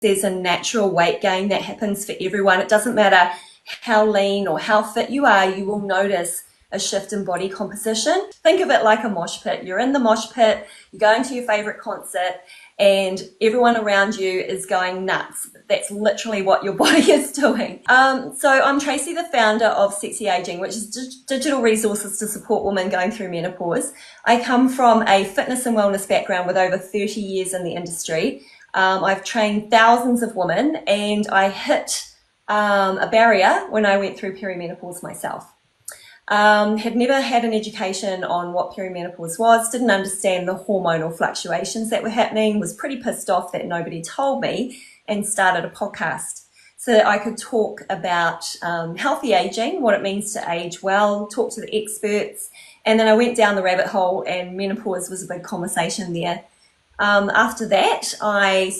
There's a natural weight gain that happens for everyone. It doesn't matter how lean or how fit you are, you will notice a shift in body composition. Think of it like a mosh pit. You're in the mosh pit, you're going to your favorite concert, and everyone around you is going nuts. That's literally what your body is doing. So I'm Tracy, the founder of Sexy Aging, which is digital resources to support women going through menopause. I come from a fitness and wellness background with over 30 years in the industry. I've trained thousands of women, and I hit a barrier when I went through perimenopause myself. Had never had an education on what perimenopause was, didn't understand the hormonal fluctuations that were happening, was pretty pissed off that nobody told me, and started a podcast so that I could talk about healthy aging, what it means to age well, talk to the experts. And then I went down the rabbit hole, and menopause was a big conversation there. After that, I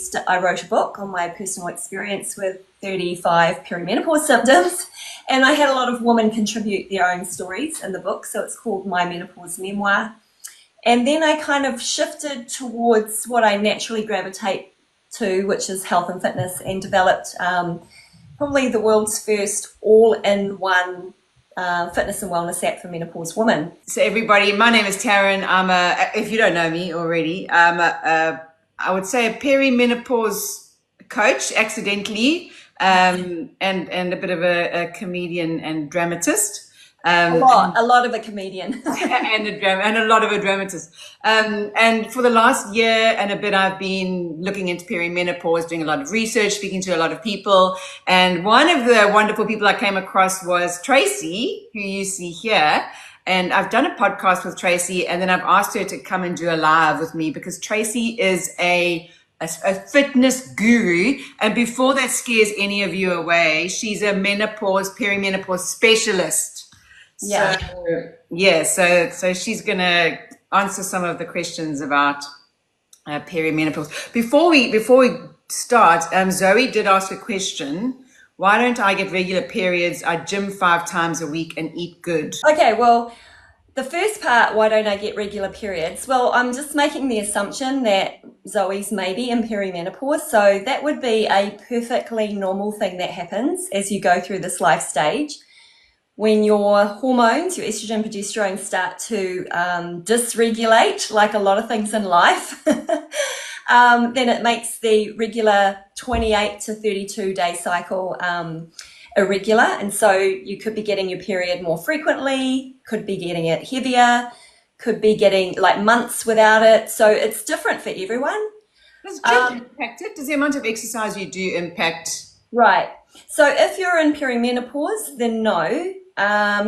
wrote a book on my personal experience with 35 perimenopause symptoms, and I had a lot of women contribute their own stories in the book, so it's called My Menopause Memoir. And then I kind of shifted towards what I naturally gravitate to, which is health and fitness, and developed probably the world's first all-in-one fitness and wellness app for menopause women. So everybody, my name is Taryn. If you don't know me already, I would say a perimenopause coach accidentally, and a bit of a comedian and dramatist. A lot of a comedian. and a lot of a dramatist. And for the last year and a bit, I've been looking into perimenopause, doing a lot of research, speaking to a lot of people. And one of the wonderful people I came across was Tracy, who you see here. And I've done a podcast with Tracy, and then I've asked her to come and do a live with me, because Tracy is a fitness guru. And before that scares any of you away, she's a perimenopause specialist. Yeah. So she's going to answer some of the questions about perimenopause. Before we start, Zoe did ask a question. Why don't I get regular periods? I gym 5 times a week and eat good. Okay, well, the first part, why don't I get regular periods? Well, I'm just making the assumption that Zoe's maybe in perimenopause, so that would be a perfectly normal thing that happens as you go through this life stage. When your hormones, your estrogen, progesterone, start to dysregulate, like a lot of things in life, then it makes the regular 28 to 32 day cycle irregular. And so you could be getting your period more frequently, could be getting it heavier, could be getting like months without it. So it's different for everyone. Does gym impact it? Does the amount of exercise you do impact? Right. So if you're in perimenopause, then no.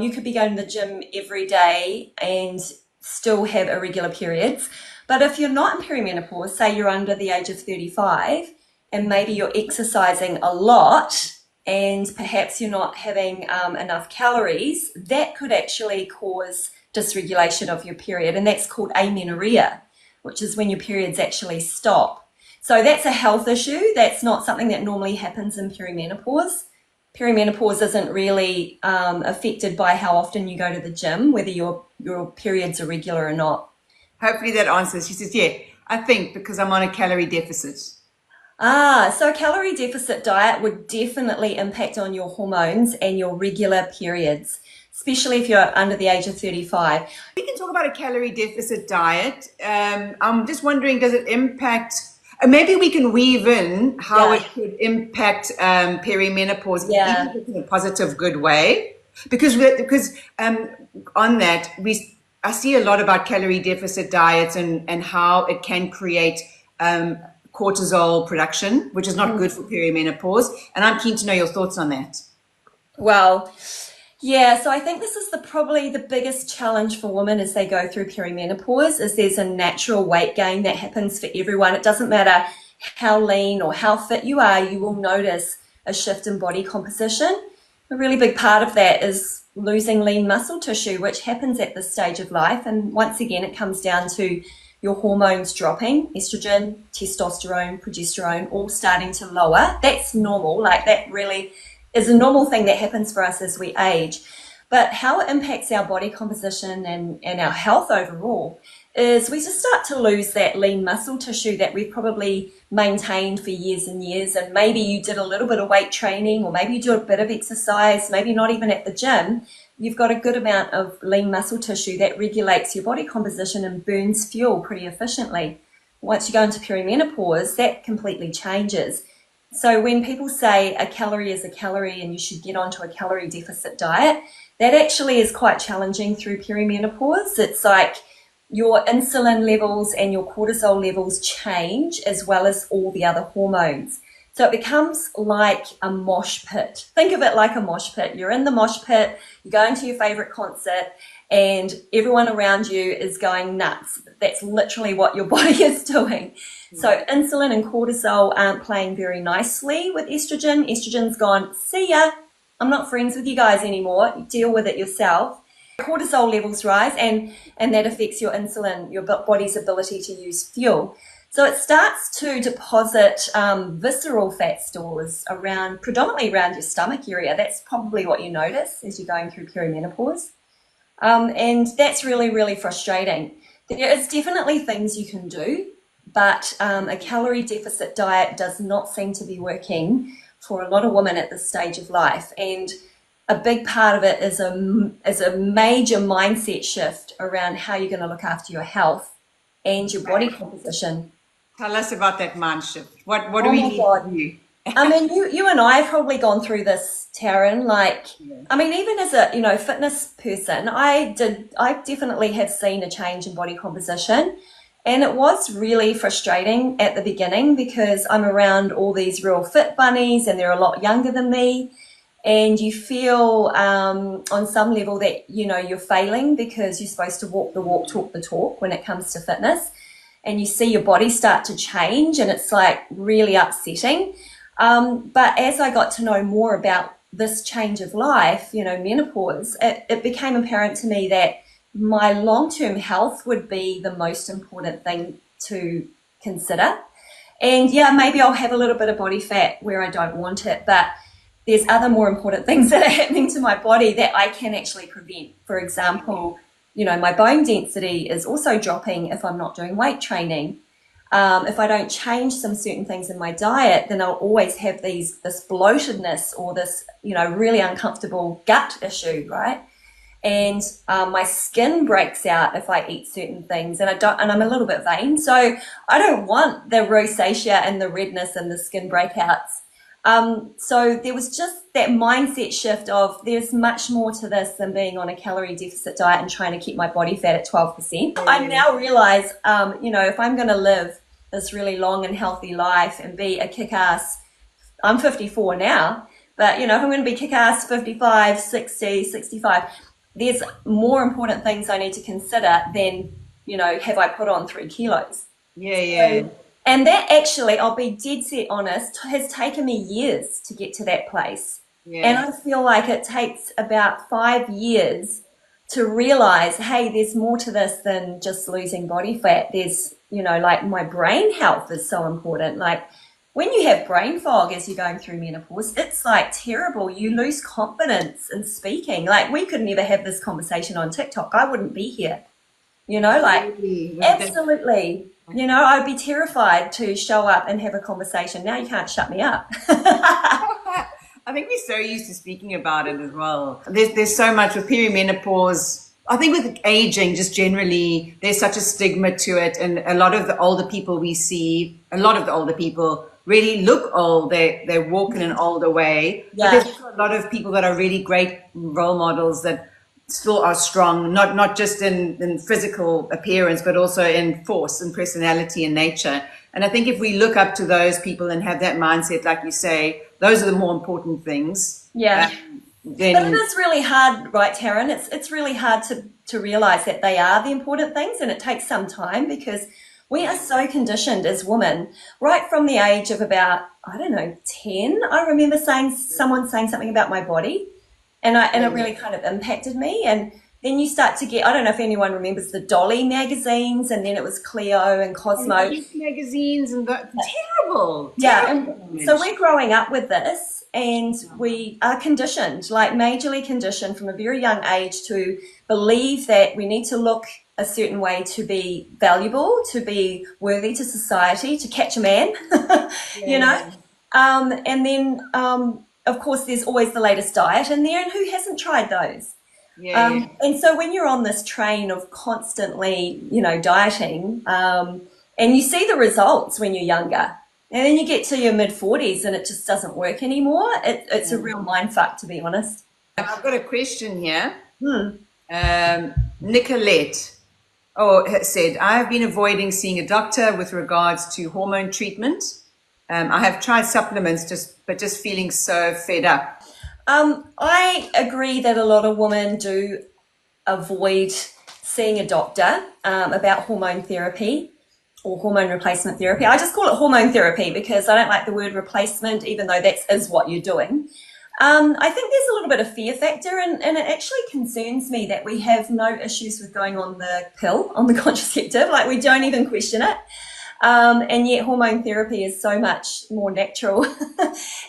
You could be going to the gym every day and still have irregular periods. But if you're not in perimenopause, say you're under the age of 35, and maybe you're exercising a lot, and perhaps you're not having enough calories, that could actually cause dysregulation of your period. And that's called amenorrhea, which is when your periods actually stop. So that's a health issue. That's not something that normally happens in perimenopause. Perimenopause isn't really affected by how often you go to the gym, whether your periods are regular or not. Hopefully that answers. She says, yeah, I think because I'm on a calorie deficit. So a calorie deficit diet would definitely impact on your hormones and your regular periods, especially if you're under the age of 35. We can talk about a calorie deficit diet. I'm just wondering, does it impact... Maybe we can weave in how it could impact perimenopause in a positive, good way. Because on that, I see a lot about calorie deficit diets and how it can create cortisol production, which is not good for perimenopause. And I'm keen to know your thoughts on that. Well, yeah, so I think this is probably the biggest challenge for women as they go through perimenopause, is there's a natural weight gain that happens for everyone. It doesn't matter how lean or how fit you are, you will notice a shift in body composition. A really big part of that is losing lean muscle tissue, which happens at this stage of life. And once again, it comes down to your hormones dropping, estrogen, testosterone, progesterone, all starting to lower. That's normal. Like, that really is a normal thing that happens for us as we age. But how it impacts our body composition and our health overall is we just start to lose that lean muscle tissue that we've probably maintained for years and years. And maybe you did a little bit of weight training, or maybe you do a bit of exercise, maybe not even at the gym. You've got a good amount of lean muscle tissue that regulates your body composition and burns fuel pretty efficiently. Once you go into perimenopause, that completely changes. So when people say a calorie is a calorie and you should get onto a calorie deficit diet, that actually is quite challenging through perimenopause. It's like your insulin levels and your cortisol levels change, as well as all the other hormones. So it becomes like a mosh pit. Think of it like a mosh pit. You're in the mosh pit, you're going to your favorite concert, and everyone around you is going nuts. That's literally what your body is doing. So insulin and cortisol aren't playing very nicely with estrogen. Estrogen's gone, see ya, I'm not friends with you guys anymore. You deal with it yourself. Cortisol levels rise, and that affects your insulin, your body's ability to use fuel. So it starts to deposit visceral fat stores predominantly around your stomach area. That's probably what you notice as you're going through perimenopause. And that's really, really frustrating. There is definitely things you can do, but a calorie deficit diet does not seem to be working for a lot of women at this stage of life. And a big part of it is a major mindset shift around how you're going to look after your health and your body composition. Tell us about that mind shift. What do we need to do? I mean, you and I have probably gone through this, Taryn. I mean, even as a fitness person, I definitely have seen a change in body composition, and it was really frustrating at the beginning because I'm around all these real fit bunnies, and they're a lot younger than me, and you feel on some level that you're failing because you're supposed to walk the walk, talk the talk when it comes to fitness. And you see your body start to change, and it's like really upsetting. But as I got to know more about this change of life, menopause, it became apparent to me that my long-term health would be the most important thing to consider. And yeah, maybe I'll have a little bit of body fat where I don't want it, but there's other more important things that are happening to my body that I can actually prevent. For example, my bone density is also dropping if I'm not doing weight training. If I don't change some certain things in my diet, then I'll always have this bloatedness or this, really uncomfortable gut issue, right? And my skin breaks out if I eat certain things, and I'm a little bit vain, so I don't want the rosacea and the redness and the skin breakouts. So there was just that mindset shift of there's much more to this than being on a calorie deficit diet and trying to keep my body fat at 12%. I now realize, if I'm going to live this really long and healthy life and be a kick-ass, I'm 54 now, but if I'm going to be kick-ass 55, 60, 65, there's more important things I need to consider than, have I put on 3 kilos? Yeah. And that actually, I'll be dead set honest, has taken me years to get to that place. Yeah. And I feel like it takes about 5 years to realize, hey, there's more to this than just losing body fat. There's, my brain health is so important. Like when you have brain fog as you're going through menopause, it's like terrible. You lose confidence in speaking. Like we could never have this conversation on TikTok. I wouldn't be here, absolutely. I'd be terrified to show up and have a conversation. Now you can't shut me up. I think we're so used to speaking about it as well. There's so much with perimenopause. I think with aging, just generally, there's such a stigma to it. And a lot of the older people we see, really look old. They walk in an older way. Yeah. But there's also a lot of people that are really great role models that still are strong, not just in physical appearance, but also in force and personality and nature. And I think if we look up to those people and have that mindset, like you say, those are the more important things. Yeah. But it is really hard, right, Taryn? It's really hard to realize that they are the important things, and it takes some time because we are so conditioned as women, right from the age of about, 10. I remember someone saying something about my body. And it really kind of impacted me. And then you start to get, I don't know if anyone remembers the Dolly magazines, and then it was Cleo and Cosmo. And magazines and terrible. Yeah. And so we're growing up with this, and we are conditioned, like majorly conditioned from a very young age to believe that we need to look a certain way to be valuable, to be worthy to society, to catch a man, you know. And then, of course, there's always the latest diet in there, and who hasn't tried those? And so when you're on this train of constantly, dieting, and you see the results when you're younger, and then you get to your mid-40s and it just doesn't work anymore, it's a real mindfuck, to be honest. I've got a question here. Hmm. Nicolette said, I have been avoiding seeing a doctor with regards to hormone treatment. I have tried supplements, but just feeling so fed up. I agree that a lot of women do avoid seeing a doctor about hormone therapy or hormone replacement therapy. I just call it hormone therapy because I don't like the word replacement, even though that is what you're doing. I think there's a little bit of fear factor, and it actually concerns me that we have no issues with going on the pill, on the contraceptive. Like, we don't even question it. And yet hormone therapy is so much more natural.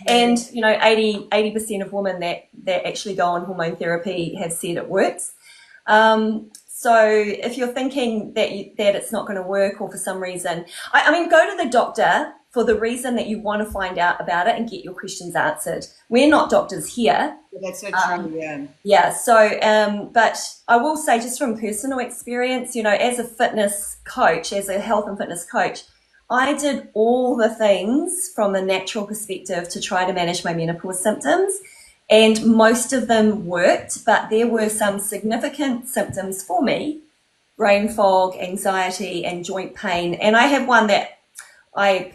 And, 80% of women that actually go on hormone therapy have said it works. So if you're thinking that it's not going to work, or for some reason, I mean, go to the doctor for the reason that you want to find out about it and get your questions answered. We're not doctors here. That's so true, yeah. Yeah, so, but I will say, just from personal experience, as a fitness coach, as a health and fitness coach, I did all the things from a natural perspective to try to manage my menopause symptoms. And most of them worked, but there were some significant symptoms for me: brain fog, anxiety, and joint pain. And I have one that I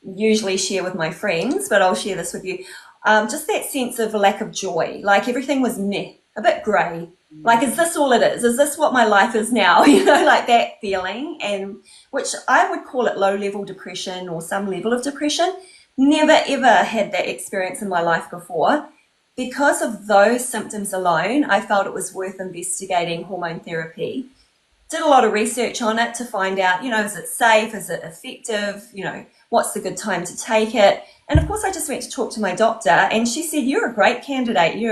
usually share with my friends, but I'll share this with you. Just that sense of lack of joy, like everything was meh, a bit grey. Like, is this all it is? Is this what my life is now? Like that feeling, and which I would call it low-level depression or some level of depression. Never, ever had that experience in my life before. Because of those symptoms alone, I felt it was worth investigating hormone therapy. Did a lot of research on it to find out, is it safe? Is it effective? What's the good time to take it? And of course, I just went to talk to my doctor, and she said, you're a great candidate.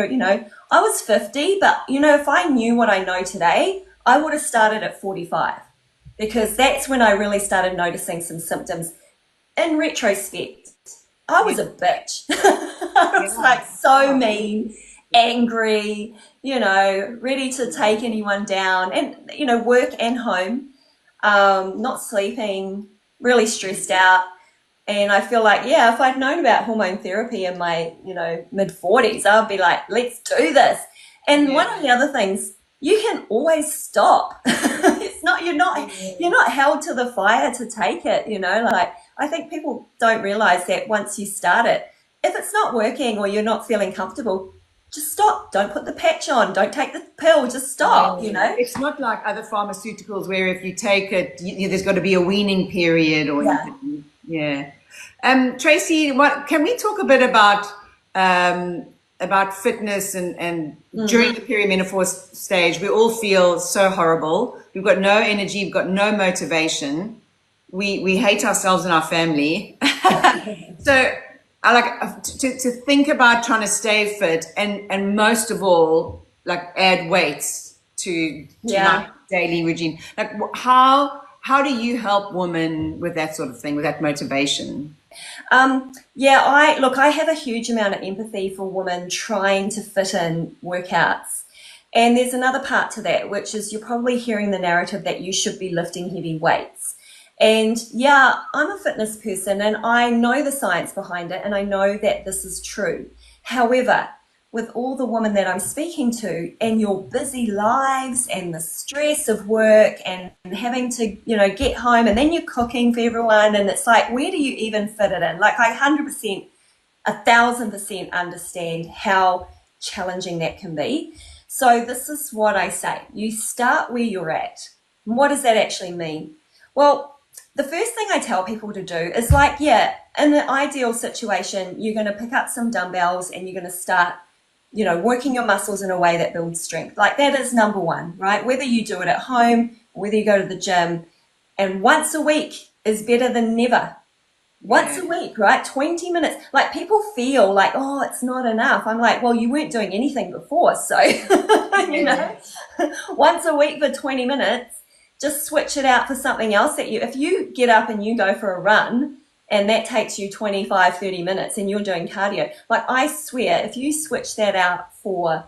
I was 50, but if I knew what I know today, I would have started at 45, because that's when I really started noticing some symptoms. In retrospect, I was a bitch. I was like so mean, angry, ready to take anyone down, and, work and home, not sleeping, really stressed out. And I feel like, if I'd known about hormone therapy in my, mid-40s, I'd be like, let's do this. And one of the other things, you can always stop. You're not held to the fire to take it, like, I think people don't realize that once you start it, if it's not working or you're not feeling comfortable, just stop. Don't put the patch on. Don't take the pill. Just stop, It's not like other pharmaceuticals where if you take it, there's got to be a weaning period or anything. Yeah. Tracy, can we talk a bit about fitness and during the perimenopause stage? We all feel so horrible. We've got no energy. We've got no motivation. We hate ourselves and our family. So I like to think about trying to stay fit and most of all, like, add weights to my daily regime. Like, how do you help women with that sort of thing, with that motivation? I have a huge amount of empathy for women trying to fit in workouts. And there's another part to that, which is you're probably hearing the narrative that you should be lifting heavy weights. And I'm a fitness person and I know the science behind it and I know that this is true. However, with all the women that I'm speaking to and your busy lives and the stress of work and having to, get home and then you're cooking for everyone and it's like, where do you even fit it in? Like, I 100%, 1,000% understand how challenging that can be. So this is what I say. You start where you're at. What does that actually mean? Well, the first thing I tell people to do is in the ideal situation, you're going to pick up some dumbbells and you're going to start, working your muscles in a way that builds strength. Like, that is number one, right? Whether you do it at home, whether you go to the gym, and once a week is better than never. Once a week, right? 20 minutes. Like, people feel like, oh, it's not enough. I'm like, well, you weren't doing anything before. So, once a week for 20 minutes just switch it out for something else that if you get up and you go for a run and that takes you 25, 30 minutes and you're doing cardio, like I swear, if you switch that out for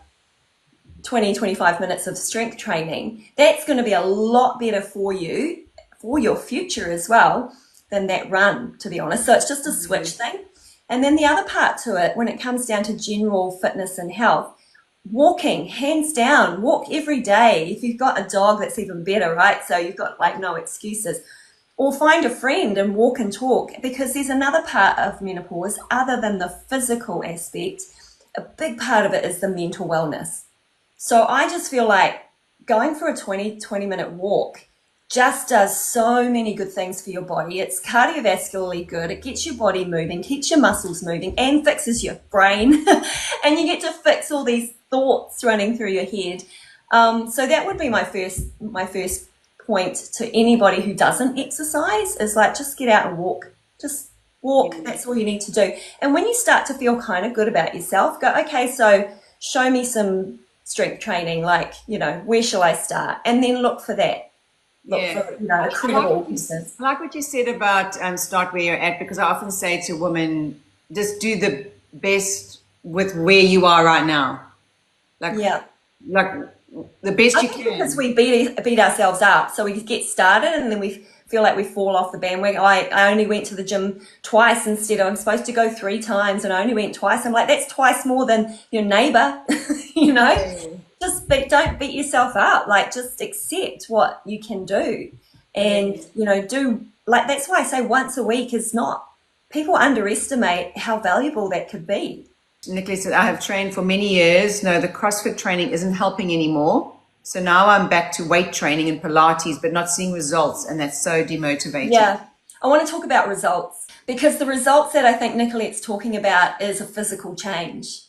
20, 25 minutes of strength training, that's going to be a lot better for you, for your future as well, than that run, to be honest. So it's just a switch thing. And then the other part to it, when it comes down to general fitness and health, walking, hands down, walk every day. If you've got a dog, that's even better, right? So you've got like no excuses. Or find a friend and walk and talk, because there's another part of menopause other than the physical aspect. A big part of it is the mental wellness. So I just feel like going for a 20-minute walk just does so many good things for your body. It's cardiovascularly good. It gets your body moving, keeps your muscles moving, and fixes your brain. And you get to fix all these thoughts running through your head. So that would be my first point to anybody who doesn't exercise, is like, just get out and walk. Just walk. That's all you need to do. And when you start to feel kind of good about yourself, go, okay, so show me some strength training, like, where shall I start? And then look for that. Look for, credible pieces. I like what you said about start where you're at, because I often say to women, just do the best with where you are right now. Like the best you can. Because we beat ourselves up. So we get started and then we feel like we fall off the bandwagon. I only went to the gym twice instead of I'm supposed to go 3 times and I only went twice. I'm like, that's twice more than your neighbor, Just don't beat yourself up. Like, just accept what you can do. And, do, like, that's why I say once a week is not, people underestimate how valuable that could be. Nicola said, I have trained for many years. No, the CrossFit training isn't helping anymore. So now I'm back to weight training and Pilates, but not seeing results. And that's so demotivating. Yeah. I want to talk about results, because the results that I think Nicolette's talking about is a physical change.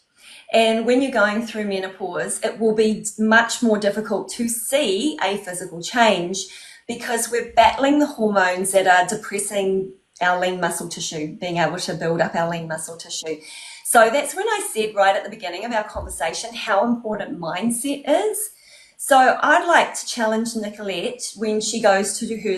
And when you're going through menopause, it will be much more difficult to see a physical change, because we're battling the hormones that are depressing our lean muscle tissue, being able to build up our lean muscle tissue. So that's when I said right at the beginning of our conversation how important mindset is. So I'd like to challenge Nicolette when she goes to do her.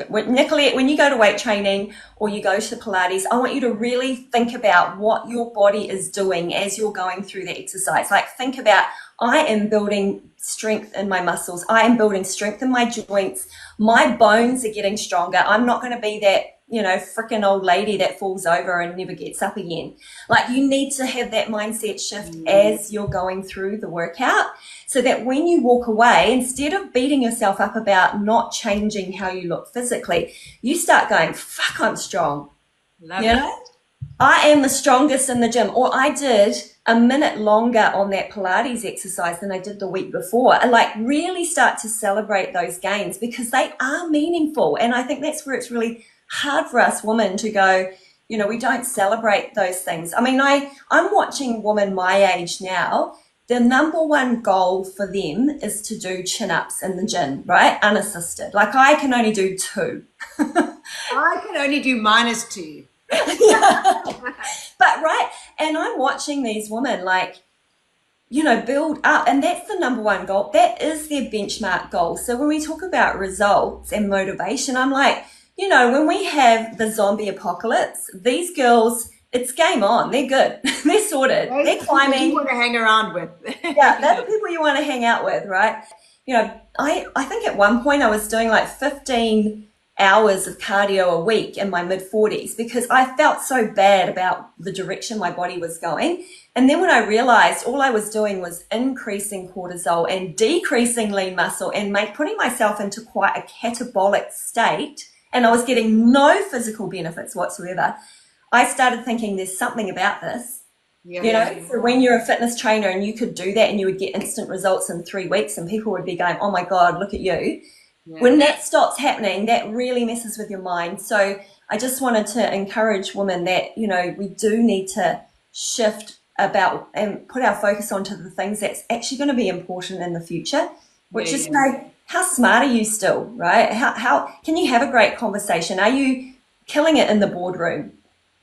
Nicolette, when you go to weight training or you go to Pilates, I want you to really think about what your body is doing as you're going through the exercise. Like, think about, I am building strength in my muscles. I am building strength in my joints. My bones are getting stronger. I'm not going to be that, freaking old lady that falls over and never gets up again. Like, you need to have that mindset shift as you're going through the workout, so that when you walk away, instead of beating yourself up about not changing how you look physically, you start going, fuck, I'm strong. Love it. I am the strongest in the gym, or I did a minute longer on that Pilates exercise than I did the week before. And like, really start to celebrate those gains, because they are meaningful. And I think that's where it's really hard for us women to go, we don't celebrate those things. I mean, I'm watching women my age now. The number one goal for them is to do chin-ups in the gym, right? Unassisted. Like, I can only do 2. I can only do -2. But, right, and I'm watching these women, like, build up, and that's the number one goal. That is their benchmark goal. So when we talk about results and motivation, I'm like, when we have the zombie apocalypse, these girls, it's game on. They're good. They're sorted. They're climbing. You want to hang around with. Yeah, they're the people you want to hang out with, right? I think at one point I was doing like 15 hours of cardio a week in my mid-40s, because I felt so bad about the direction my body was going. And then when I realized all I was doing was increasing cortisol and decreasing lean muscle and putting myself into quite a catabolic state, and I was getting no physical benefits whatsoever, I started thinking there's something about this. So when you're a fitness trainer and you could do that and you would get instant results in 3 weeks and people would be going, oh my God, look at you. Yeah. When that stops happening, that really messes with your mind. So I just wanted to encourage women that, we do need to shift about and put our focus onto the things that's actually going to be important in the future, which is like, how smart are you still, right? How can you have a great conversation? Are you killing it in the boardroom?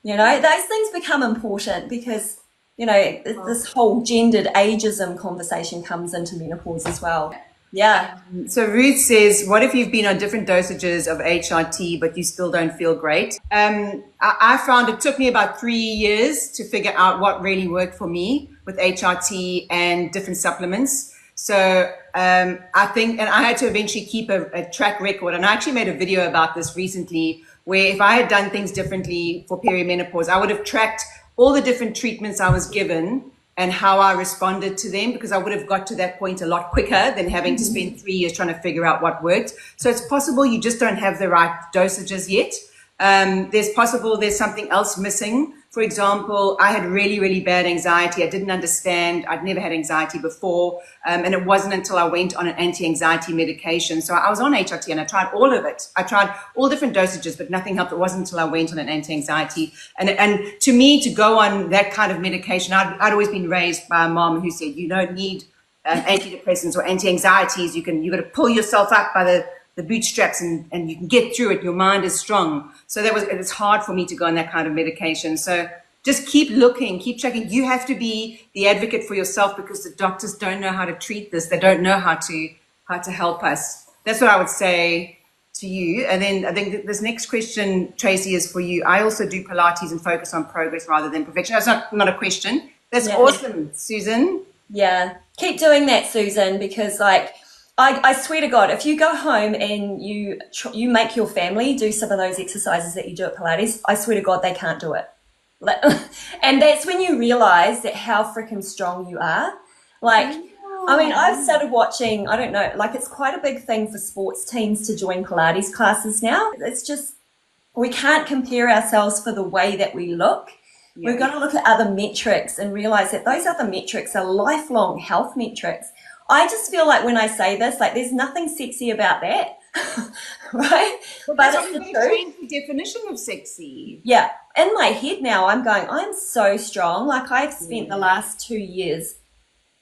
Those things become important, because, this whole gendered ageism conversation comes into menopause as well. Yeah. So Ruth says, what if you've been on different dosages of HRT, but you still don't feel great? I found it took me about 3 years to figure out what really worked for me with HRT and different supplements. So I think, and I had to eventually keep a track record. And I actually made a video about this recently, where if I had done things differently for perimenopause, I would have tracked all the different treatments I was given and how I responded to them, because I would have got to that point a lot quicker than having to spend 3 years trying to figure out what worked. So it's possible you just don't have the right dosages yet. There's something else missing. For example, I had really, really bad anxiety. I didn't understand. I'd never had anxiety before. And it wasn't until I went on an anti-anxiety medication. So I was on HRT and I tried all of it. I tried all different dosages, but nothing helped. It wasn't until I went on an anti-anxiety. And to me, to go on that kind of medication, I'd always been raised by a mom who said, you don't need antidepressants or anti-anxieties. You got to pull yourself up by the bootstraps and you can get through it. Your mind is strong. So it's hard for me to go on that kind of medication. So just keep looking, keep checking. You have to be the advocate for yourself, because the doctors don't know how to treat this. They don't know how to help us. That's what I would say to you. And then I think this next question, Tracy, is for you. I also do Pilates and focus on progress rather than perfection. That's not a question. That's awesome, Susan. Yeah. Keep doing that, Susan, because I swear to God, if you go home and you make your family do some of those exercises that you do at Pilates, I swear to God, they can't do it. And that's when you realize that how freaking strong you are. I've started watching, I don't know, it's quite a big thing for sports teams to join Pilates classes now. It's just, we can't compare ourselves for the way that we look. Yeah. We've got to look at other metrics and realize that those other metrics are lifelong health metrics. I just feel like when I say this, there's nothing sexy about that, right? Well, but it's the truth. Change the definition of sexy. Yeah. In my head now, I'm so strong. I've spent the last 2 years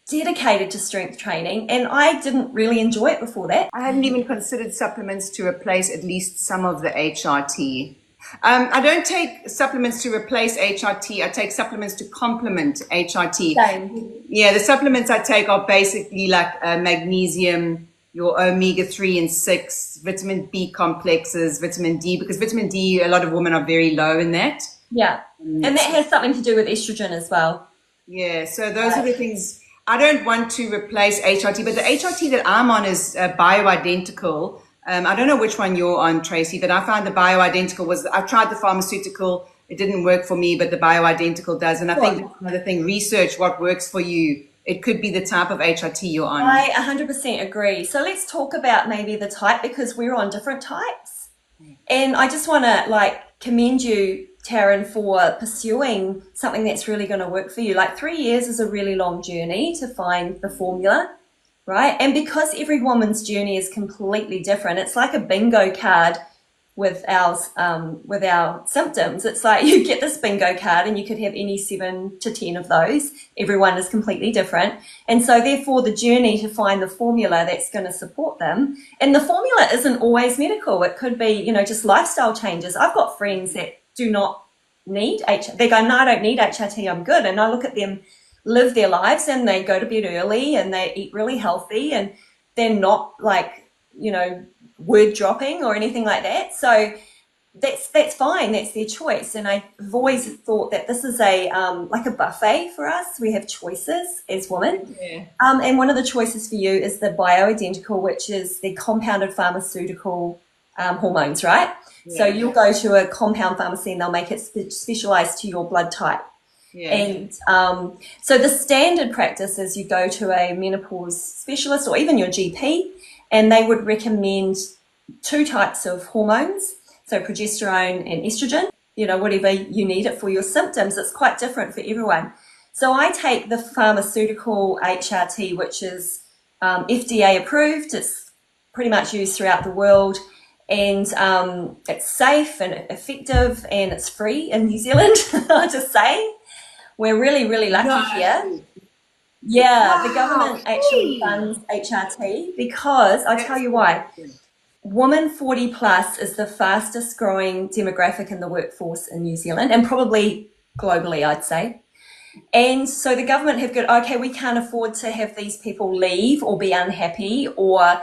dedicated to strength training, and I didn't really enjoy it before that. I hadn't even considered supplements to replace at least some of the HRT. I don't take supplements to replace HRT. I take supplements to complement HRT. Same. Yeah, the supplements I take are basically magnesium, your omega-3 and 6, vitamin B complexes, vitamin D, because vitamin D, a lot of women are very low in that. Yeah, and that has something to do with estrogen as well. Yeah, so those are the things. I don't want to replace HRT, but the HRT that I'm on is bioidentical. I don't know which one you're on, Tracy, but I found the bioidentical I tried the pharmaceutical. It didn't work for me, but the bioidentical does. And I think that's another thing, research what works for you. It could be the type of HRT you're on. I 100% agree. So let's talk about maybe the type, because we're on different types. And I just want to commend you, Taryn, for pursuing something that's really going to work for you. 3 years is a really long journey to find the formula. Right. And because every woman's journey is completely different, it's like a bingo card with our symptoms. It's like you get this bingo card and you could have any 7 to 10 of those. Everyone is completely different. And so therefore the journey to find the formula that's going to support them. And the formula isn't always medical. It could be, just lifestyle changes. I've got friends that do not need HRT. They go, no, I don't need HRT. I'm good. And I look at them live their lives and they go to bed early and they eat really healthy and they're not word dropping or anything like that. So that's fine. That's their choice. And I've always thought that this is a buffet for us. We have choices as women. Yeah. And one of the choices for you is the bioidentical, which is the compounded pharmaceutical hormones, right? Yeah. So you'll go to a compound pharmacy and they'll make it specialized to your blood type. Yeah. And so the standard practice is you go to a menopause specialist or even your GP, and they would recommend 2 types of hormones, so progesterone and estrogen, whatever you need it for your symptoms. It's quite different for everyone. So I take the pharmaceutical HRT, which is FDA approved. It's pretty much used throughout the world, and it's safe and effective, and it's free in New Zealand. I'll just say. We're really, really lucky here. Yeah, wow, the government actually funds HRT because, I'll tell you why, woman 40 plus is the fastest growing demographic in the workforce in New Zealand and probably globally, I'd say. And so the government have got, okay, we can't afford to have these people leave or be unhappy or,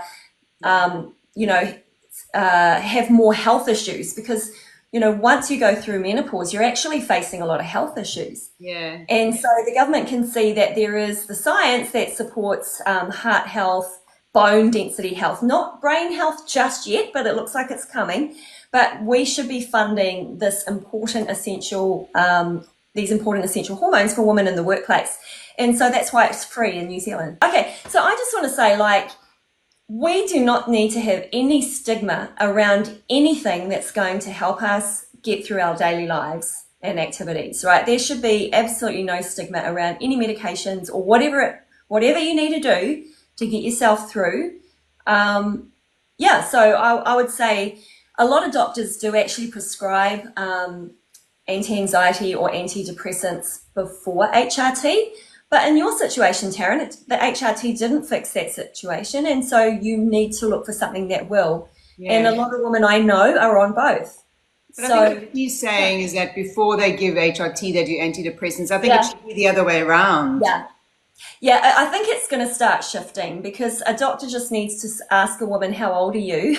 you know, have more health issues because, you know, once you go through menopause, you're actually facing a lot of health issues. Yeah. And so the government can see that there is the science that supports heart health, bone density health, not brain health just yet, but it looks like it's coming. But we should be funding this important essential, these important essential hormones for women in the workplace. And so that's why it's free in New Zealand. Okay, so I just want to say, like, we do not need to have any stigma around anything that's going to help us get through our daily lives and activities, right? There should be absolutely no stigma around any medications or whatever you need to do to get yourself through. So I would say a lot of doctors do actually prescribe anti-anxiety or antidepressants before HRT. But in your situation, Taryn, the HRT didn't fix that situation. And so you need to look for something that will. Yeah. And a lot of women I know are on both. But I think what he's saying is that before they give HRT, they do antidepressants. I think it should be the other way around. Yeah, I think it's going to start shifting because a doctor just needs to ask a woman, how old are you?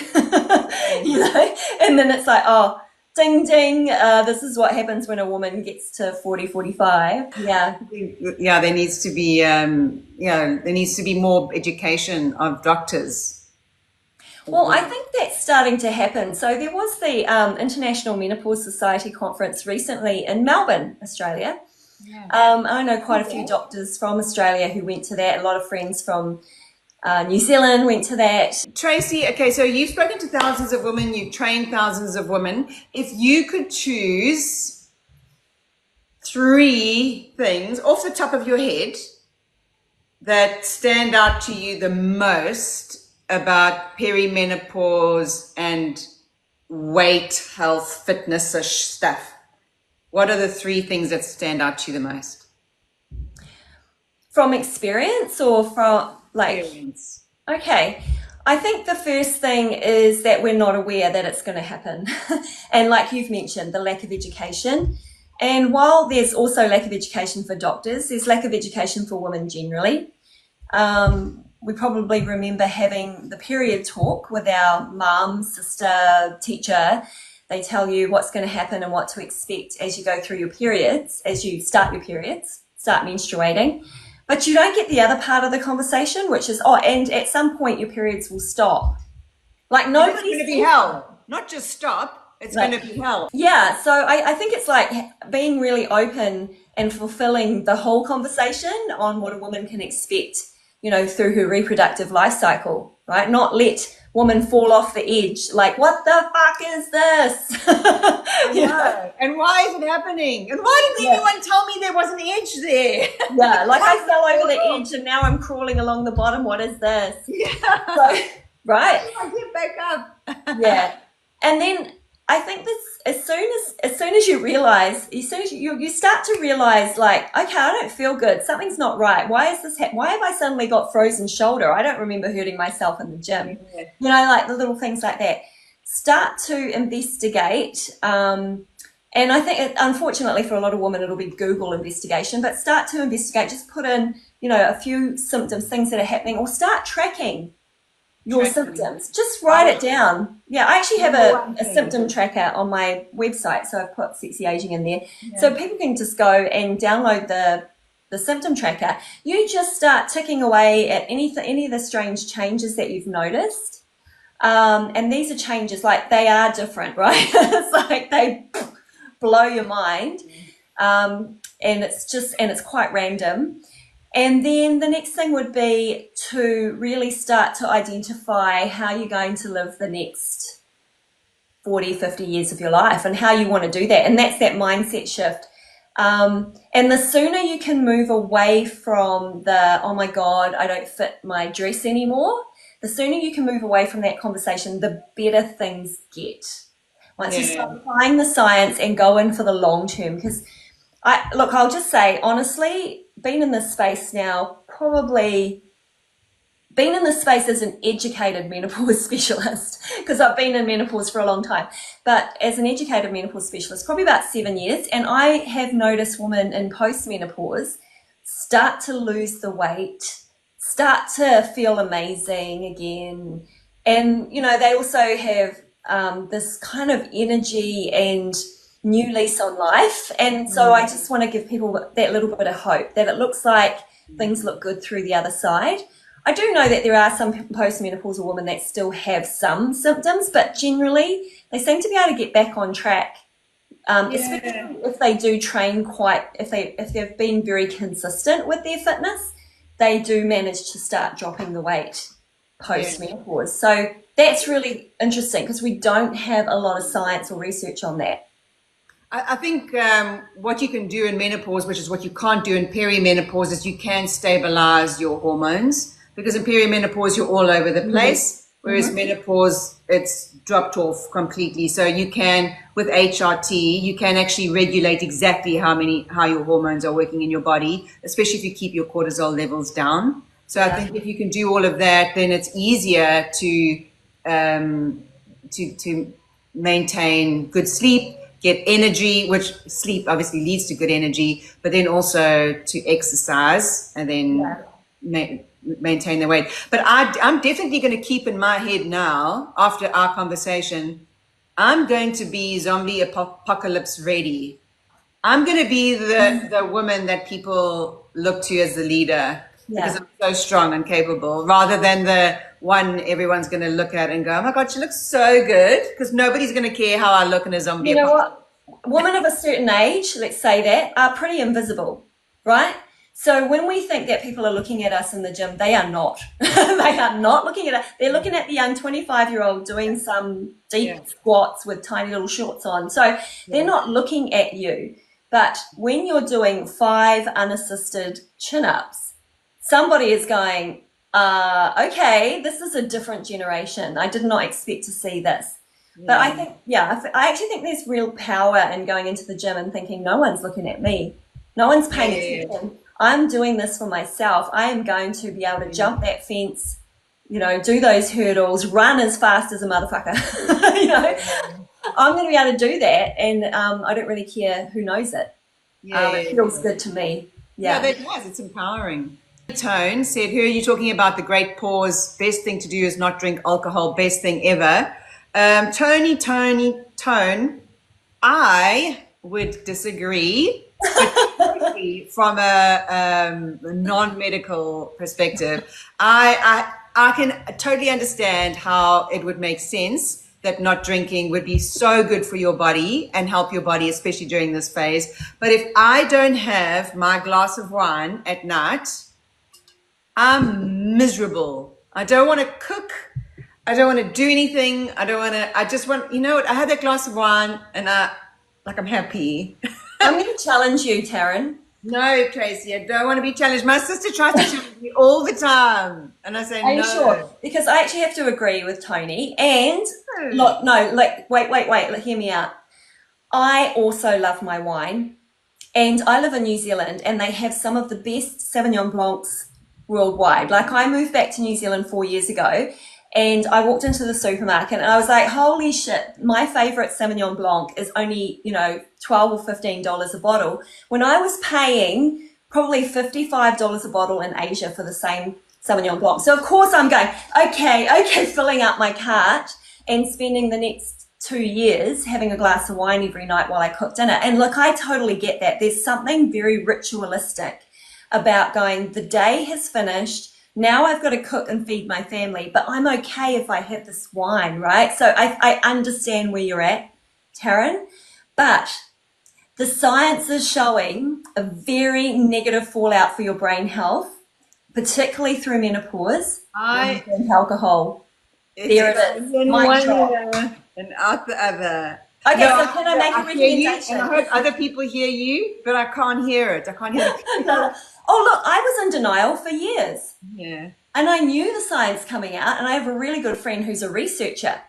You know, and then it's like, oh, ding, ding, this is what happens when a woman gets to 40, 45. Yeah, there needs to be, there needs to be more education of doctors. Well, I think that's starting to happen. So there was the International Menopause Society conference recently in Melbourne, Australia. Yeah. I know quite a few doctors from Australia who went to that. A lot of friends from New Zealand went to that. Tracy, okay, so you've spoken to thousands of women, you've trained thousands of women. If you could choose 3 things off the top of your head that stand out to you the most about perimenopause and weight, health, fitness-ish stuff, what are the 3 things that stand out to you the most? From experience or from experience? Okay. I think the first thing is that we're not aware that it's going to happen. And like you've mentioned, the lack of education. And while there's also lack of education for doctors, there's lack of education for women generally. We probably remember having the period talk with our mum, sister, teacher. They tell you what's going to happen and what to expect as you go through your periods, as you start your periods, start menstruating. But you don't get the other part of the conversation, which is, and at some point your periods will stop. Like nobody's going to be hell. Not just stop, it's going to be hell. Yeah, so I think it's like being really open and fulfilling the whole conversation on what a woman can expect, you know, through her reproductive life cycle, right? Not let woman fall off the edge. Like, what the fuck is this? Yeah. And why is it happening? And why didn't anyone tell me there was an edge there? Yeah, like I fell over the edge and now I'm crawling along the bottom. What is this? Yeah. So, right. I get back up. Yeah. And then I think this, as soon as you realize, as soon as you start to realize, like, okay, I don't feel good. Something's not right. Why is this? Why have I suddenly got frozen shoulder? I don't remember hurting myself in the gym. Yeah. You know, like the little things like that. Start to investigate. And I think, unfortunately, for a lot of women, it'll be Google investigation. But start to investigate. Just put in, you know, a few symptoms, things that are happening, or start tracking your symptoms. Just write it down. Yeah, I actually have a symptom tracker on my website, so I've put sexy aging in there. Yeah. So people can just go and download the symptom tracker. You just start ticking away at any of the strange changes that you've noticed. And these are changes, like they are different, right? It's like they blow your mind. And it's quite random. And then the next thing would be to really start to identify how you're going to live the next 40, 50 years of your life and how you want to do that. And that's that mindset shift. And the sooner you can move away from the, oh my God, I don't fit my dress anymore, the sooner you can move away from that conversation, the better things get. Once you start applying the science and go in for the long term. Because I'll just say, honestly, been in this space now probably been in this space as an educated menopause specialist, because I've been in menopause for a long time, but as an educated menopause specialist, probably about 7 years, and I have noticed women in postmenopause start to lose the weight, start to feel amazing again. And, you know, they also have this kind of energy and new lease on life. And so I just want to give people that little bit of hope that it looks like things look good through the other side. I do know that there are some postmenopausal women that still have some symptoms, but generally they seem to be able to get back on track, especially if they do train if they've been very consistent with their fitness, they do manage to start dropping the weight post-menopause. So that's really interesting because we don't have a lot of science or research on that. I think what you can do in menopause, which is what you can't do in perimenopause, is you can stabilize your hormones, because in perimenopause you're all over the place, whereas menopause, it's dropped off completely. So you can, with HRT, you can actually regulate exactly how your hormones are working in your body, especially if you keep your cortisol levels down. So I think if you can do all of that, then it's easier to maintain good sleep, get energy, which sleep obviously leads to good energy, but then also to exercise and then maintain the weight. But I'm definitely going to keep in my head now, after our conversation, I'm going to be zombie apocalypse ready. I'm going to be the woman that people look to as the leader, because I'm so strong and capable, rather than the one everyone's going to look at and go, oh my God, she looks so good, because nobody's going to care how I look in a zombie apocalypse. You know what? Women of a certain age, let's say that, are pretty invisible, right? So when we think that people are looking at us in the gym, they are not. They are not looking at us. They're looking at the young 25-year-old doing some deep squats with tiny little shorts on. So they're not looking at you. But when you're doing 5 unassisted chin-ups, somebody is going, okay, this is a different generation. I did not expect to see this. But I think, I actually think there's real power in going into the gym and thinking, no one's looking at me. No one's paying attention. I'm doing this for myself. I am going to be able to jump that fence, you know, do those hurdles, run as fast as a motherfucker. You know, I'm going to be able to do that, and I don't really care who knows it. It feels good to me. Yeah, that does. It's empowering. Tone said, who are you talking about? The great pause. Best thing to do is not drink alcohol. Best thing ever. Tone, I would disagree. From a non-medical perspective, I can totally understand how it would make sense that not drinking would be so good for your body and help your body, especially during this phase. But if I don't have my glass of wine at night, I'm miserable. I don't want to cook. I don't want to do anything. I just want, you know what? I had that glass of wine and I'm happy. I'm going to challenge you, Taryn. No, Tracy, I don't want to be challenged. My sister tries to challenge me all the time. And I say, no. Are you sure? Because I actually have to agree with Tony. And look, wait, hear me out. I also love my wine. And I live in New Zealand, and they have some of the best Sauvignon Blancs worldwide. Like, I moved back to New Zealand 4 years ago, and I walked into the supermarket and I was like, holy shit, my favorite Sauvignon Blanc is only, you know, $12 or $15 a bottle, when I was paying probably $55 a bottle in Asia for the same Sauvignon Blanc. So of course I'm going, okay, filling up my cart and spending the next 2 years having a glass of wine every night while I cook dinner. And look, I totally get that. There's something very ritualistic about going, the day has finished, now I've got to cook and feed my family, but I'm okay if I have this wine, right? So I understand where you're at, Taryn, but the science is showing a very negative fallout for your brain health, particularly through menopause and drink alcohol. There it is. And out the other. Okay, so can I make a recommendation? And I heard other people hear you, but I can't hear it. I can't hear it. No. Oh, look, I was in denial for years. Yeah. And I knew the science coming out, and I have a really good friend who's a researcher.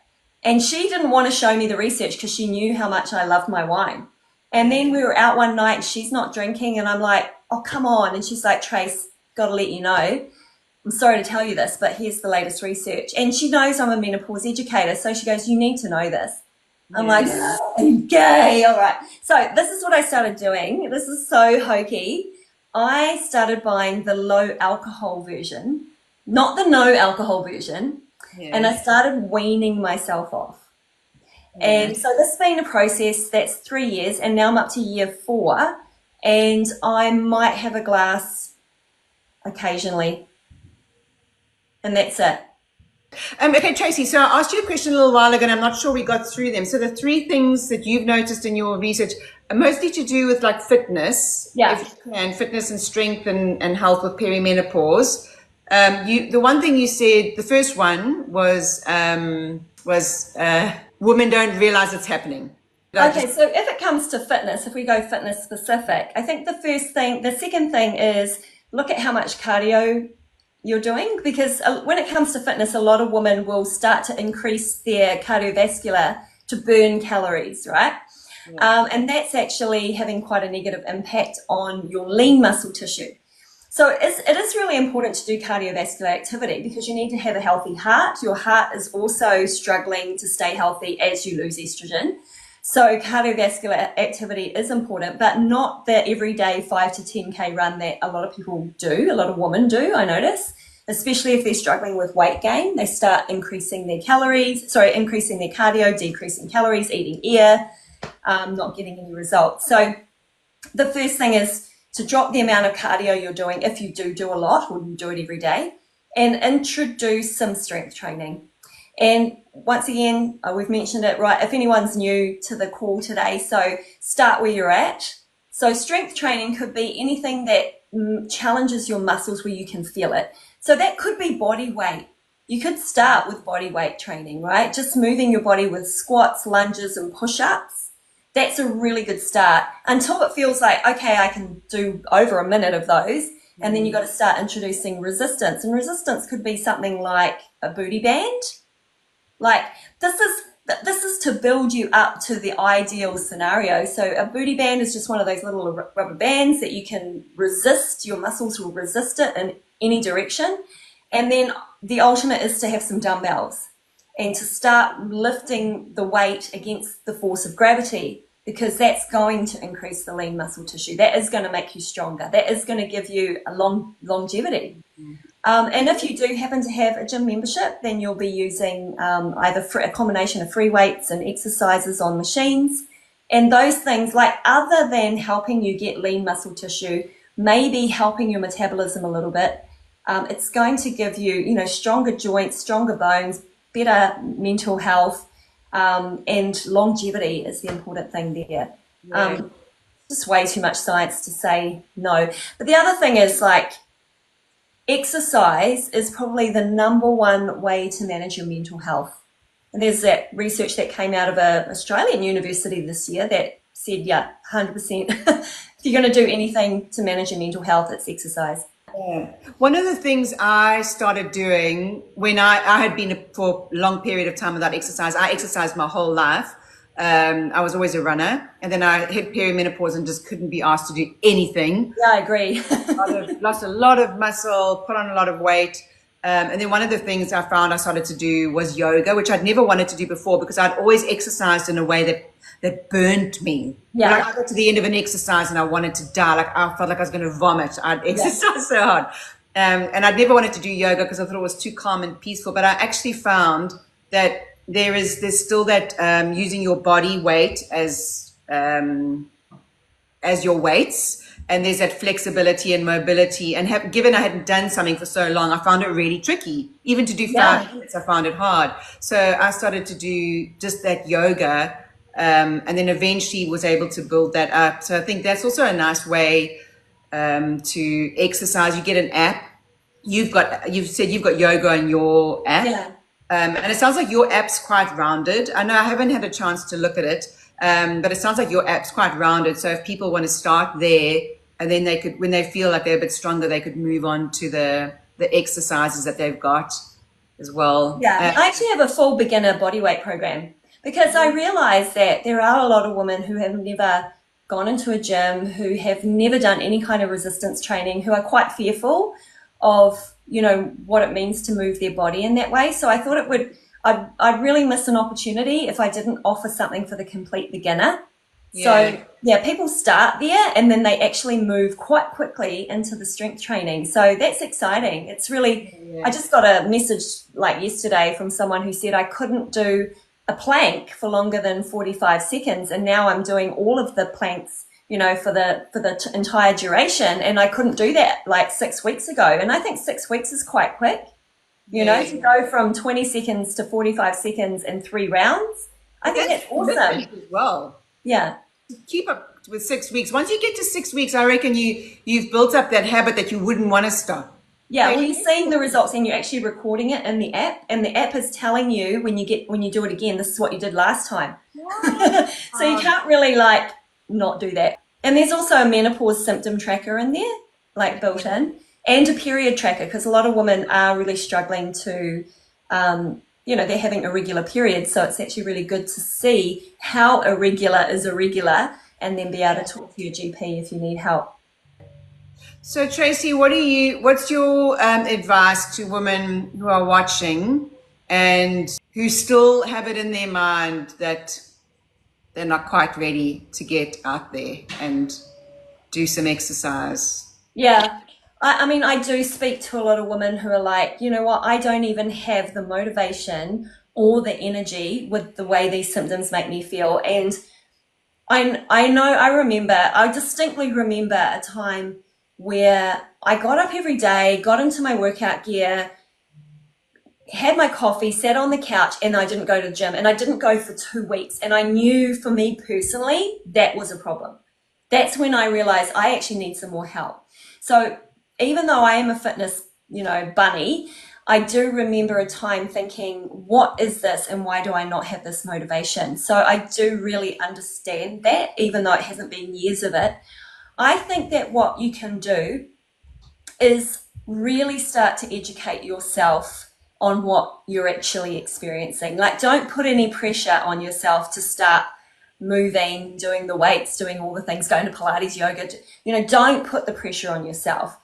And she didn't want to show me the research because she knew how much I loved my wine. And then we were out one night and she's not drinking, and I'm like, oh, come on. And she's like, Trace, got to let you know, I'm sorry to tell you this, but here's the latest research. And she knows I'm a menopause educator, so she goes, you need to know this. I'm like, okay, all right. So this is what I started doing. This is so hokey. I started buying the low alcohol version, not the no alcohol version, and I started weaning myself off. And so this has been a process that's 3 years, and now I'm up to year 4, and I might have a glass occasionally, and that's it. Okay, Tracy, so I asked you a question a little while ago, and I'm not sure we got through them. So the 3 things that you've noticed in your research are mostly to do with like fitness, and fitness and strength and health with perimenopause. The one thing you said, the first one was women don't realize it's happening. Okay, so if it comes to fitness, if we go fitness specific, I think the second thing is look at how much cardio you're doing, because when it comes to fitness, a lot of women will start to increase their cardiovascular to burn calories, right? And that's actually having quite a negative impact on your lean muscle tissue. So it is really important to do cardiovascular activity because you need to have a healthy heart. Your heart is also struggling to stay healthy as you lose estrogen. So cardiovascular activity is important, but not the everyday 5 to 10K run that a lot of people do, a lot of women do, I notice, especially if they're struggling with weight gain. They start increasing their cardio, decreasing calories, eating air, not getting any results. So the first thing is to drop the amount of cardio you're doing if you do a lot or you do it every day, and introduce some strength training. And once again, we've mentioned it, right? If anyone's new to the call today, so start where you're at. So strength training could be anything that challenges your muscles where you can feel it. So that could be body weight. You could start with body weight training, right? Just moving your body with squats, lunges, and push-ups. That's a really good start until it feels like, okay, I can do over a minute of those. And then you've got to start introducing resistance. And resistance could be something like a booty band. Like this is to build you up to the ideal scenario. So a booty band is just one of those little rubber bands that you can resist. Your muscles will resist it in any direction. And then the ultimate is to have some dumbbells and to start lifting the weight against the force of gravity, because that's going to increase the lean muscle tissue. That is going to make you stronger. That is going to give you a longevity. And if you do happen to have a gym membership, then you'll be using either a combination of free weights and exercises on machines. And those things, like other than helping you get lean muscle tissue, maybe helping your metabolism a little bit, it's going to give you, stronger joints, stronger bones, better mental health, and longevity is the important thing there. Just way too much science to say no. But the other thing is exercise is probably the number one way to manage your mental health. And there's that research that came out of an Australian university this year that said, 100%, if you're going to do anything to manage your mental health, it's exercise. Yeah. One of the things I started doing when I had been for a long period of time without exercise, I exercised my whole life. I was always a runner, and then I hit perimenopause and just couldn't be asked to do anything. Yeah, I agree. Lost a lot of muscle, put on a lot of weight. And then one of the things I found I started to do was yoga, which I'd never wanted to do before because I'd always exercised in a way that burnt me. Yeah. Like I got to the end of an exercise and I wanted to die. Like I felt like I was going to vomit. I'd exercised so hard. And I'd never wanted to do yoga because I thought it was too calm and peaceful. But I actually found that there's still that using your body weight as your weights. And there's that flexibility and mobility. And given I hadn't done something for so long, I found it really tricky. Even to do 5 minutes, I found it hard. So I started to do just that yoga, and then eventually was able to build that up. So I think that's also a nice way to exercise. You get an app. You've said you've got yoga on your app. Yeah. And it sounds like your app's quite rounded. I know I haven't had a chance to look at it, but it sounds like your app's quite rounded. So if people want to start there, and then they could, when they feel like they're a bit stronger, they could move on to the exercises that they've got as well. Yeah, I actually have a full beginner bodyweight program because I realize that there are a lot of women who have never gone into a gym, who have never done any kind of resistance training, who are quite fearful of what it means to move their body in that way. So I thought I'd really miss an opportunity if I didn't offer something for the complete beginner. So people start there and then they actually move quite quickly into the strength training. So that's exciting. It's really, I just got a message like yesterday from someone who said I couldn't do a plank for longer than 45 seconds. And now I'm doing all of the planks, for the entire duration. And I couldn't do that like 6 weeks ago. And I think 6 weeks is quite quick, to go from 20 seconds to 45 seconds in 3 rounds. I think that's awesome. As well. Yeah. Keep up with 6 weeks. Once you get to 6 weeks, I reckon you've built up that habit that you wouldn't want to stop. Yeah, well, you're seeing the results and you're actually recording it in the app, and the app is telling you when you do it again, this is what you did last time. So you can't really like not do that. And there's also a menopause symptom tracker in there, like built in, and a period tracker, because a lot of women are really struggling to they're having irregular periods, so it's actually really good to see how irregular is irregular and then be able to talk to your GP if you need help. So Tracy, what's your advice to women who are watching and who still have it in their mind that they're not quite ready to get out there and do some exercise? Yeah. I do speak to a lot of women who are like, you know what, I don't even have the motivation or the energy with the way these symptoms make me feel. And I distinctly remember a time where I got up every day, got into my workout gear, had my coffee, sat on the couch, and I didn't go to the gym. And I didn't go for 2 weeks. And I knew for me personally, that was a problem. That's when I realized I actually need some more help. So even though I am a fitness, bunny, I do remember a time thinking, what is this and why do I not have this motivation? So I do really understand that, even though it hasn't been years of it. I think that what you can do is really start to educate yourself on what you're actually experiencing. Like, don't put any pressure on yourself to start moving, doing the weights, doing all the things, going to Pilates, yoga. Don't put the pressure on yourself.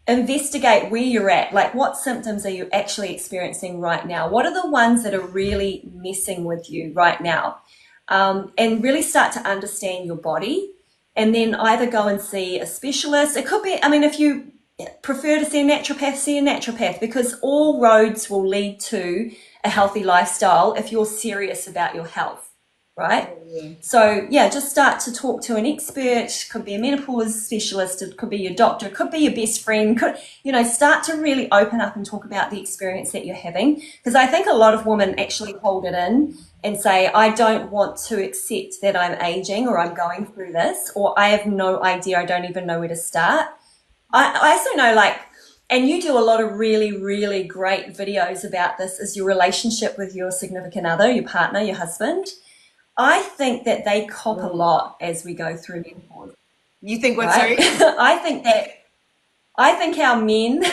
Investigate where you're at. Like, what symptoms are you actually experiencing right now? What are the ones that are really messing with you right now? And really start to understand your body, and then either go and see a specialist. It could be, if you prefer to see a naturopath, because all roads will lead to a healthy lifestyle if you're serious about your health. Right? So just start to talk to an expert. Could be a menopause specialist, it could be your doctor, it could be your best friend. Start to really open up and talk about the experience that you're having, because I think a lot of women actually hold it in and say, I don't want to accept that I'm aging, or I'm going through this, or I have no idea, I don't even know where to start. I also know, and you do a lot of really, really great videos about this, is your relationship with your significant other, your partner, your husband. I think that they cop a lot as we go through menopause. You think what, right? sorry? I think our men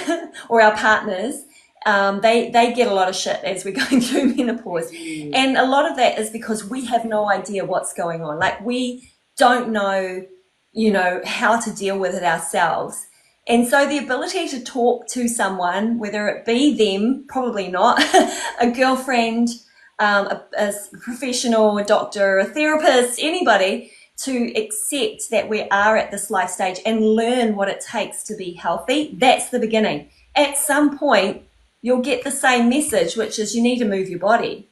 or our partners, they get a lot of shit as we're going through menopause. And a lot of that is because we have no idea what's going on. Like, we don't know, how to deal with it ourselves. And so the ability to talk to someone, whether it be them, probably not, a girlfriend, a professional, a doctor, a therapist, anybody, to accept that we are at this life stage and learn what it takes to be healthy. That's the beginning. At some point, you'll get the same message, which is you need to move your body.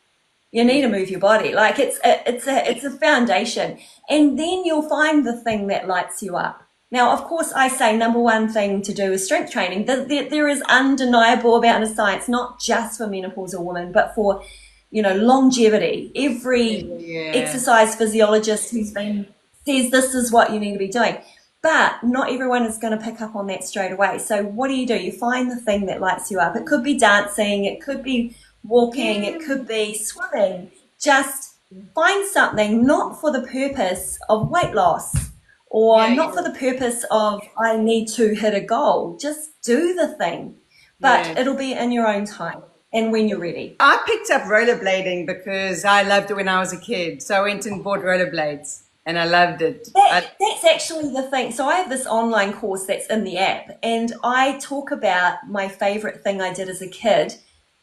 You need to move your body. Like, it's a foundation. And then you'll find the thing that lights you up. Now, of course, I say number one thing to do is strength training. There is undeniable amount of science, not just for menopausal women, but for longevity. Every exercise physiologist who's been says this is what you need to be doing. But not everyone is going to pick up on that straight away. So what do? You find the thing that lights you up. It could be dancing, it could be walking, it could be swimming. Just find something, not for the purpose of weight loss, or not for the purpose of I need to hit a goal. Just do the thing. But it'll be in your own time. And when you're ready. I picked up rollerblading because I loved it when I was a kid. So I went and bought rollerblades. and I loved it. That's actually the thing. So I have this online course that's in the app, and I talk about my favorite thing I did as a kid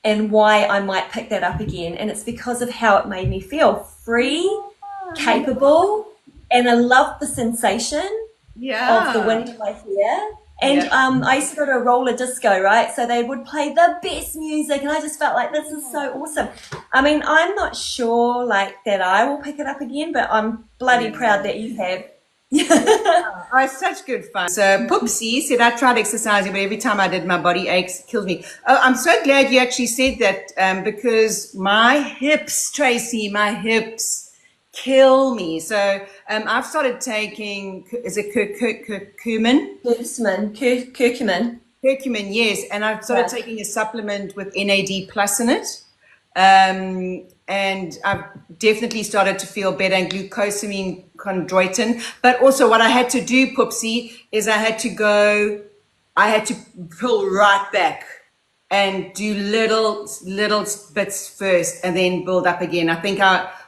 and why I might pick that up again. And it's because of how it made me feel free, capable, and I love the sensation of the wind in my hair. And I used to go to a roller disco, right? So they would play the best music, and I just felt like this is so awesome. I mean, I'm not sure like that I will pick it up again, but I'm bloody proud that you have. Oh, it's such good fun. So Poopsie said, I tried exercising, but every time I did, my body aches, it kills me. Oh, I'm so glad you actually said that, because my hips, Tracy, my hips kill me. So I've started taking, is it curcumin? Curcumin. Curcumin, yes. And I've started Yeah. taking a supplement with NAD plus in it. And I've definitely started to feel better, and glucosamine chondroitin. But also what I had to do, Poopsie, is I had to pull right back and do little bits first and then build up again. I think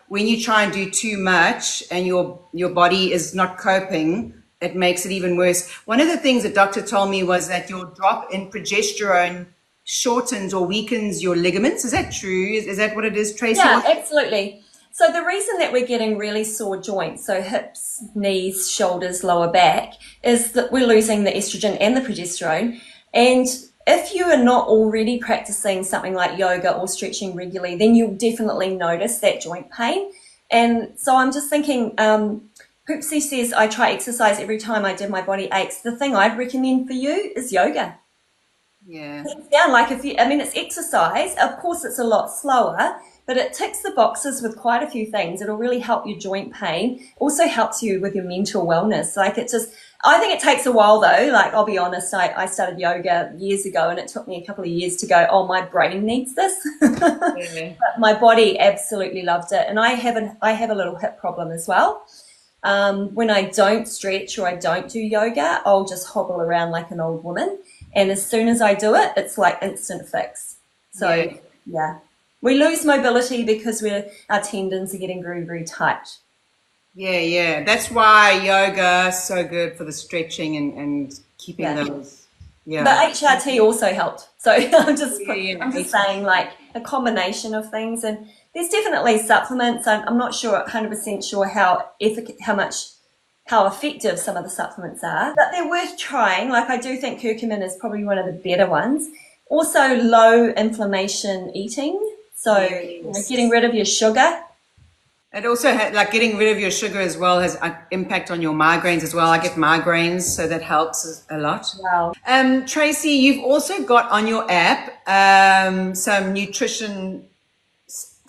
when you try and do too much and your body is not coping, it makes it even worse. One of the things the doctor told me was that your drop in progesterone shortens or weakens your ligaments. Is that true? Is that what it is, Tracy? Yeah, absolutely. So the reason that we're getting really sore joints, so hips, knees, shoulders, lower back, is that we're losing the estrogen and the progesterone. And if you are not already practicing something like yoga or stretching regularly, then you'll definitely notice that joint pain. And so I'm just thinking, Poopsie says, I try exercise every time I did, my body aches. The thing I'd recommend for you is yoga. Yeah. Down, like it's exercise. Of course, it's a lot slower, but it ticks the boxes with quite a few things. It'll really help your joint pain. Also helps you with your mental wellness. I think it takes a while though. Like, I'll be honest, I started yoga years ago, and it took me a couple of years to go, oh, my brain needs this. Yeah. But my body absolutely loved it. And I have a little hip problem as well. When I don't stretch or I don't do yoga, I'll just hobble around like an old woman. And as soon as I do it, it's like instant fix. So yeah. We lose mobility because our tendons are getting very, very tight. Yeah. That's why yoga is so good for the stretching and keeping those. Yeah. But HRT also helped. So I'm just Yeah. saying, like, a combination of things. And there's definitely supplements. I'm not sure, 100% sure how effective some of the supplements are, but they're worth trying. Like, I do think curcumin is probably one of the better ones. Also, low inflammation eating. So getting rid of your sugar. It also like getting rid of your sugar as well has an impact on your migraines as well. I get migraines, so that helps a lot. Wow. Tracy, you've also got on your app some nutrition.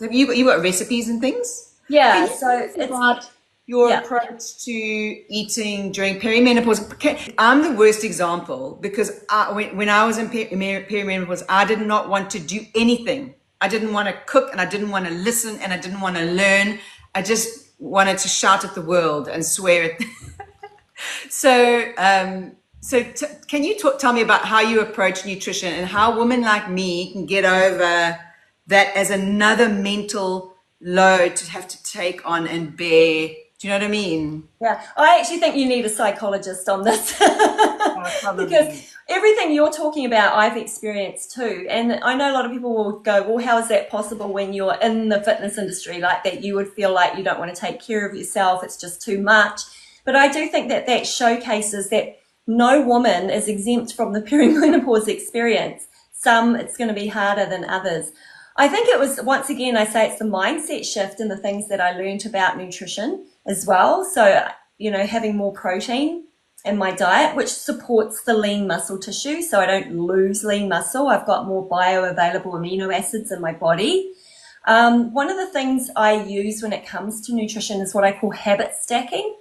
You got recipes and things. Yeah. So it's about your approach to eating during perimenopause. I'm the worst example because when I was in perimenopause, I did not want to do anything. I didn't want to cook, and I didn't want to listen, and I didn't want to learn. I just wanted to shout at the world and swear at. So can you tell me about how you approach nutrition and how women like me can get over that as another mental load to have to take on and bear? Do you know what I mean? Yeah, I actually think you need a psychologist on this because everything you're talking about, I've experienced too. And I know a lot of people will go, well, how is that possible when you're in the fitness industry like that? You would feel like you don't want to take care of yourself. It's just too much. But I do think that showcases that no woman is exempt from the perimenopause experience. Some, it's going to be harder than others. I think it was, once again, I say it's the mindset shift and the things that I learned about nutrition as well. So, having more protein in my diet, which supports the lean muscle tissue. So I don't lose lean muscle. I've got more bioavailable amino acids in my body. One of the things I use when it comes to nutrition is what I call habit stacking.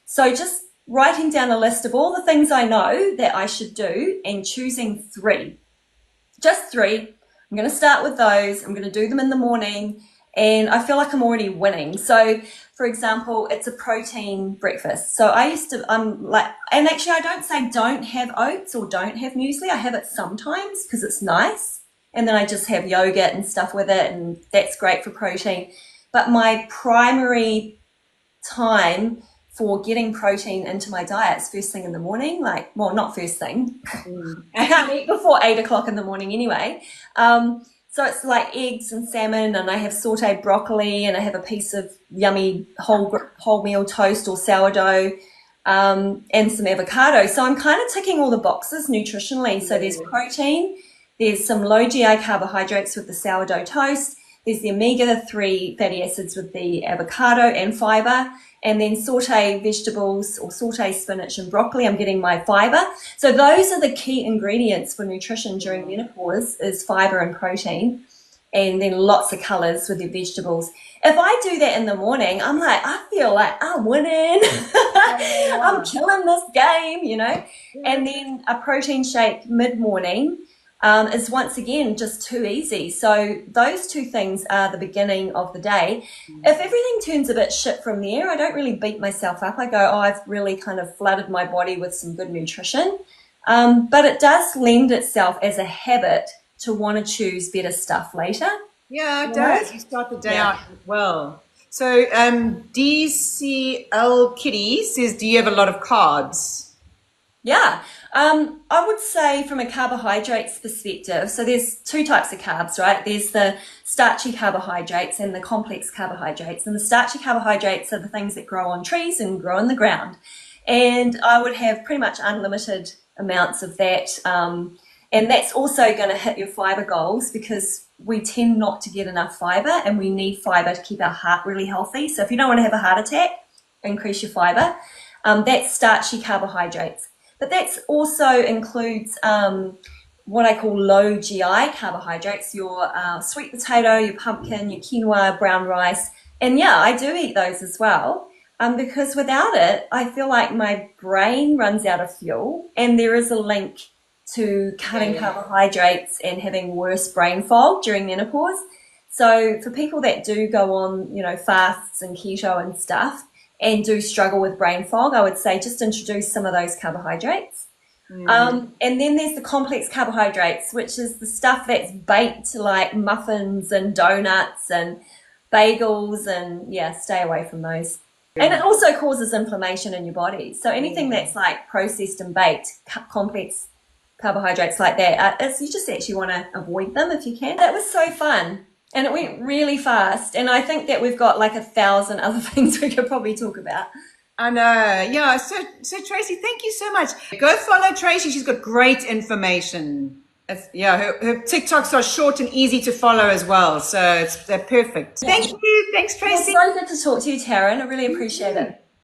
So just writing down a list of all the things I know that I should do and choosing 3. Just 3. I'm going to start with those. I'm going to do them in the morning, and I feel like I'm already winning. So, for example, it's a protein breakfast. So I used to, and actually I don't say don't have oats or don't have muesli. I have it sometimes because it's nice. And then I just have yogurt and stuff with it, and that's great for protein. But my primary time for getting protein into my diets first thing in the morning. Like, well, not first thing. I can't eat before 8 o'clock in the morning anyway. So it's like eggs and salmon, and I have sauteed broccoli, and I have a piece of yummy wholemeal toast or sourdough, and some avocado. So I'm kind of ticking all the boxes nutritionally. So there's protein, there's some low GI carbohydrates with the sourdough toast, there's the omega-3 fatty acids with the avocado and fiber, and then saute vegetables or saute spinach and broccoli. I'm getting my fiber. So those are the key ingredients for nutrition during menopause, is fiber and protein, and then lots of colors with your vegetables. If I do that in the morning, I'm like, I feel like I'm winning. I'm killing this game, you know. And then a protein shake mid-morning is once again just too easy. So those two things are the beginning of the day. If everything turns a bit shit from there, I don't really beat myself up. I go, oh, I've really kind of flooded my body with some good nutrition. But it does lend itself as a habit to want to choose better stuff later. Yeah, it does. You start the day out well. So DCL Kitty says, do you have a lot of carbs? Yeah, I would say from a carbohydrates perspective, so there's two types of carbs, right? There's the starchy carbohydrates and the complex carbohydrates. And the starchy carbohydrates are the things that grow on trees and grow in the ground. And I would have pretty much unlimited amounts of that. And that's also going to hit your fiber goals, because we tend not to get enough fiber, and we need fiber to keep our heart really healthy. So if you don't want to have a heart attack, increase your fiber. That's starchy carbohydrates. But that also includes what I call low GI carbohydrates, your sweet potato, your pumpkin, your quinoa, brown rice. And yeah, I do eat those as well, because without it, I feel like my brain runs out of fuel, and there is a link to cutting carbohydrates and having worse brain fog during menopause. So for people that do go on, you know, fasts and keto and stuff, and do struggle with brain fog, I would say just introduce some of those carbohydrates. And then there's the complex carbohydrates, which is the stuff that's baked, like muffins and donuts and bagels, and yeah, stay away from those. And it also causes inflammation in your body. So anything that's like processed and baked, complex carbohydrates like that, you just actually want to avoid them if you can. That was so fun. And it went really fast. And I think that we've got like 1,000 other things we could probably talk about. I know. Yeah. So Tracy, thank you so much. Go follow Tracy. She's got great information. Her TikToks are short and easy to follow as well. So they're perfect. Thank you. Thanks, Tracy. It's so good to talk to you, Taryn. I really appreciate it.